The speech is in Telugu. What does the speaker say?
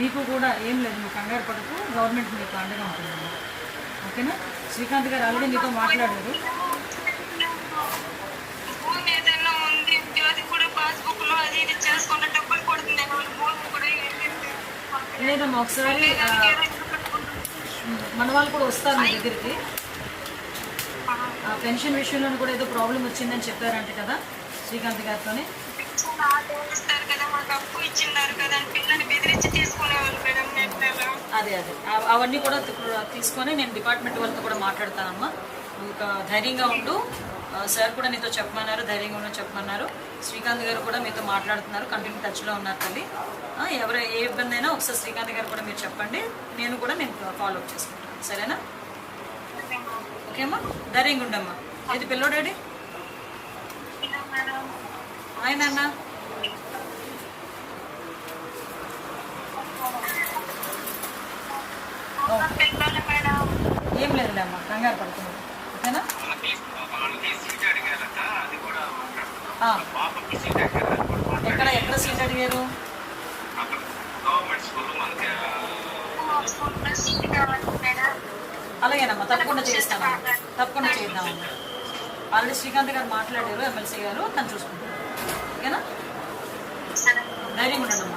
మీకు కూడా ఏం లేదు, మీకు కంగారు పడకు, గవర్నమెంట్ మీకు అండగా ఉంటుందమ్మా. ఓకేనా? శ్రీకాంత్ గారు ఆల్రెడీ మీతో మాట్లాడారు. లేదమ్మా, ఒకసారి మన వాళ్ళు కూడా వస్తారు మీ దగ్గరికి. పెన్షన్ విషయంలో కూడా ఏదో ప్రాబ్లం వచ్చిందని చెప్పారంట కదా శ్రీకాంత్ గారితో. అదే అవన్నీ కూడా తీసుకొని నేను డిపార్ట్మెంట్ వాళ్ళతో కూడా మాట్లాడతానమ్మా. ఇంకా ధైర్యంగా ఉండు, సార్ కూడా నీతో చెప్పమన్నారు, ధైర్యంగా ఉండని చెప్పమన్నారు. శ్రీకాంత్ గారు కూడా మీతో మాట్లాడుతున్నారు, కంటిన్యూ టచ్లో ఉన్నారు తల్లి. ఏ ఇబ్బంది అయినా ఒకసారి శ్రీకాంత్ గారు కూడా మీరు చెప్పండి, నేను ఫాలో అప్ చేసుకుంటాను. సరేనా? ఓకే అమ్మా, ధైర్యంగా ఉండమ్మా. ఇది పిల్లోడాడి ఆయన అన్న ఏం లేదులే అమ్మా, కంగారు పడుతున్నాడు. ఓకేనా? ఎక్కడ సీట్ అడిగారు? అలాగేనమ్మా, తప్పకుండా చేస్తానమ్మా, తప్పకుండా చేద్దామమ్మా. ఆల్రెడీ శ్రీకాంత్ గారు మాట్లాడారు, ఎమ్మెల్సీ గారు, తను చూసుకుంటారు. ఓకేనా? ధైర్యంగా ఉండమ్మా.